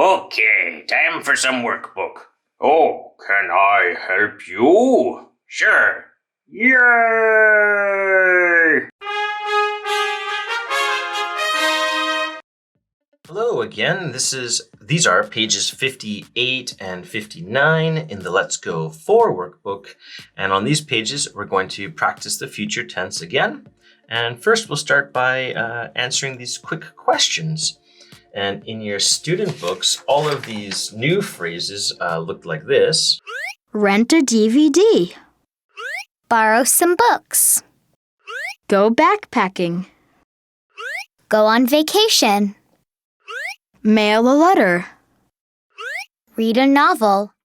Okay, time for some workbook. Oh, can I help you? Sure. Yay! Hello again. These are pages 58 and 59 in the Let's Go 4 workbook. And on these pages, we're going to practice the future tense again. And first, we'll start by answering these quick questions. And in your student books, all of these new phrases look like this. Rent a DVD. Borrow some books. Go backpacking. Go on vacation. Mail a letter. Read a novel.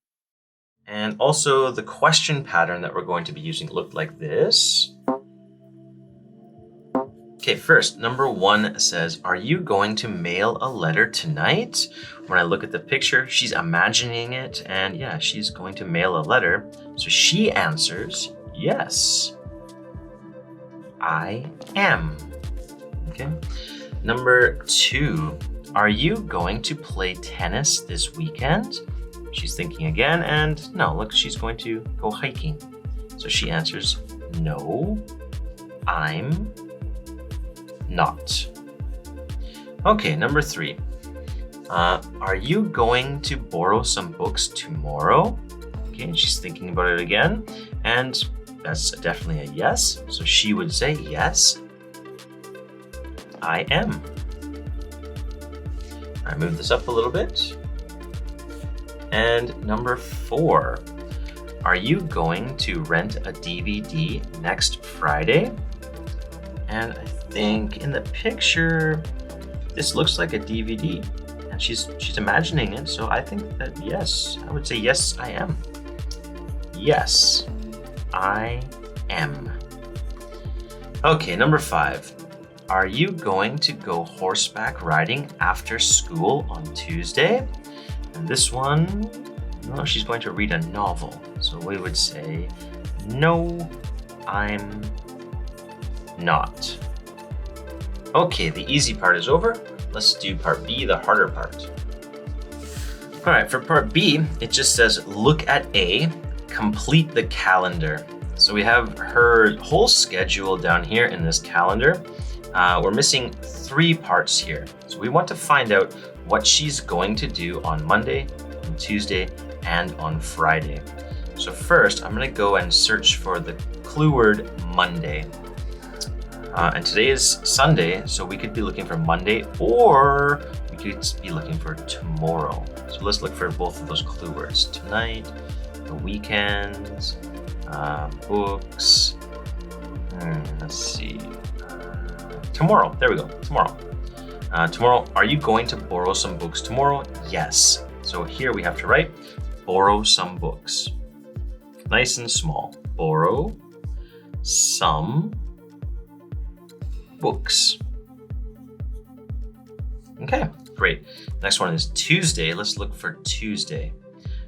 And also the question pattern that we're going to be using looked like this. Okay, first, number 1 says, are you going to mail a letter tonight? When I look at the picture, she's imagining it, and yeah, she's going to mail a letter. So she answers, yes, I am. Okay. Number 2, are you going to play tennis this weekend? She's thinking again, and no, look, she's going to go hiking. So she answers, no, I'm not. Okay, number 3. Are you going to borrow some books tomorrow? Okay, and she's thinking about it again, and that's definitely a yes. So she would say, yes, I am. I move this up a little bit. And number 4, are you going to rent a DVD next Friday? And I think in the picture, this looks like a DVD, and she's imagining it. So I think that yes, I would say yes, I am. Yes, I am. Okay, number 5. Are you going to go horseback riding after school on Tuesday? And this one, no, she's going to read a novel. So we would say, no, I'm not. Okay, the easy part is over. Let's do part B, the harder part. All right, for part B, it just says, look at A, complete the calendar. So we have her whole schedule down here in this calendar. We're missing 3 parts here. So we want to find out what she's going to do on Monday, on Tuesday, and on Friday. So first, I'm going to go and search for the clue word Monday. And today is Sunday, so we could be looking for Monday, or we could be looking for tomorrow. So let's look for both of those clue words. Tonight, the weekend, books. Let's see. Tomorrow. There we go. Tomorrow. Tomorrow. Are you going to borrow some books tomorrow? Yes. So here we have to write borrow some books. Nice and small. Borrow some books. Okay, great. Next one is Tuesday. Let's look for Tuesday.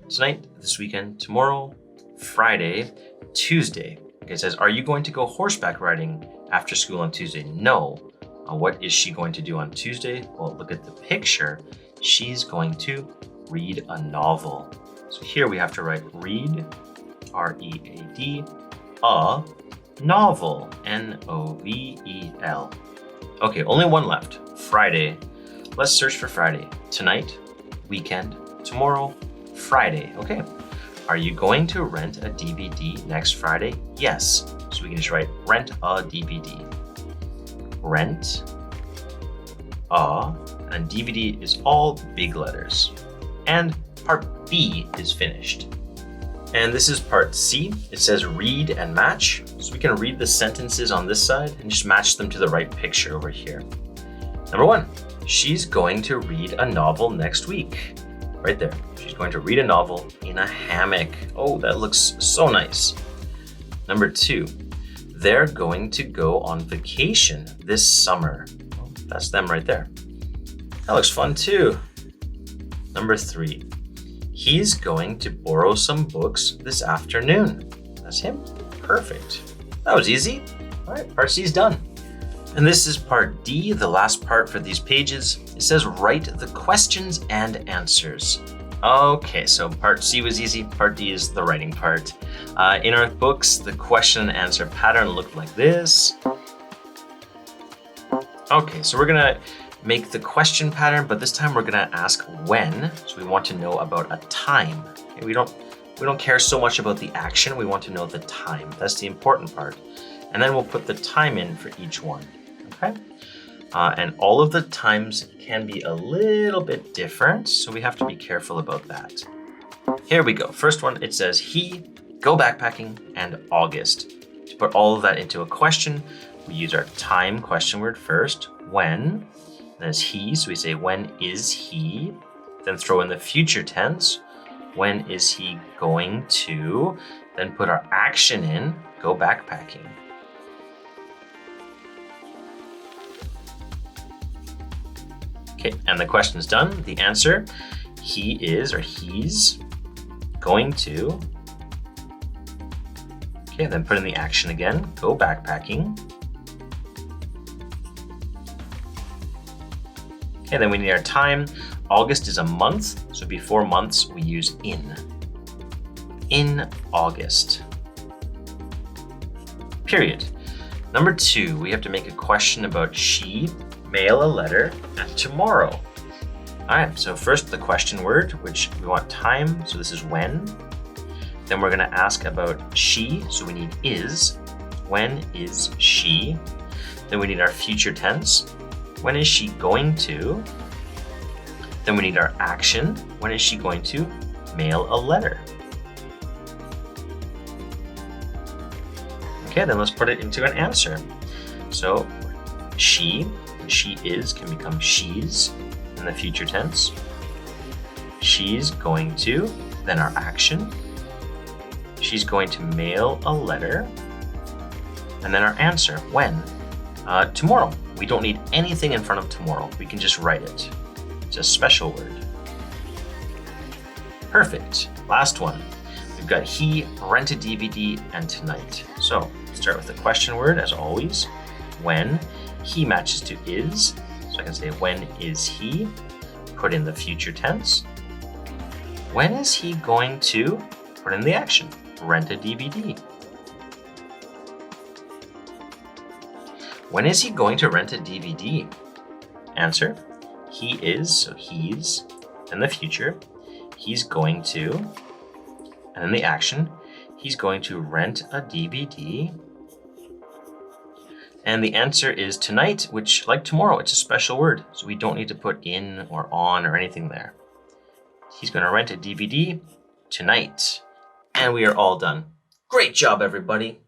Tonight, this weekend, tomorrow, Friday, Tuesday. Okay, it says, are you going to go horseback riding after school on Tuesday? No. What is she going to do on Tuesday? Well, look at the picture. She's going to read a novel. So here we have to write read, R-E-A-D, a novel, N-O-V-E-L. Okay, only one left. Friday. Let's search for Friday. Tonight, weekend, tomorrow, Friday. Okay. Are you going to rent a DVD next Friday? Yes. So we can just write rent a DVD. Rent a, and DVD is all big letters. And part B is finished. And this is part C. It says read and match. So we can read the sentences on this side and just match them to the right picture over here. Number 1, she's going to read a novel next week. Right there. She's going to read a novel in a hammock. Oh, that looks so nice. Number 2, they're going to go on vacation this summer. Oh, that's them right there. That looks fun too. Number 3, he's going to borrow some books this afternoon. That's him. Perfect. That was easy. All right, part C's done. And And this is part D, the last part for these pages. It says write the questions and answers. Okay, so part C was easy, part D is the writing part. In our books, the question and answer pattern looked like this. Okay, so we're gonna make the question pattern, but this time we're gonna ask when. So we want to know about a time. Okay, we don't care so much about the action, we want to know the time. That's the important part. And then we'll put the time in for each one, okay? And all of the times can be a little bit different, so we have to be careful about that. Here we go. First one, it says he, go backpacking, and August. To put all of that into a question, we use our time question word first, when. Then it's he, so we say when is he? Then throw in the future tense. When is he going to? Then put our action in, go backpacking. Okay, and the question is done. The answer, he is or he's going to. Okay, then put in the action again, go backpacking. Okay, then we need our time. August is a month, so before months we use in. In August. Period. Number 2, we have to make a question about she, mail a letter, and tomorrow. All right, so first the question word, which we want time, so this is when. Then we're gonna ask about she, so we need is. When is she? Then we need our future tense. When is she going to? Then we need our action. When is she going to mail a letter? Okay, then let's put it into an answer. So she is can become she's in the future tense. She's going to, then our action. She's going to mail a letter. And then our answer, when? Tomorrow. We don't need anything in front of tomorrow. We can just write it. It's a special word. Perfect. Last one. We've got he, rent a DVD, and tonight. So start with the question word as always. When. He matches to is. So I can say when is he? Put in the future tense. When is he going to? Put in the action. Rent a DVD. When is he going to rent a DVD? Answer. He is, so he's. In the future, he's going to. And then the action, he's going to rent a DVD. And the answer is tonight, which, like tomorrow, it's a special word. So we don't need to put in or on or anything there. He's going to rent a DVD tonight. And we are all done. Great job, everybody.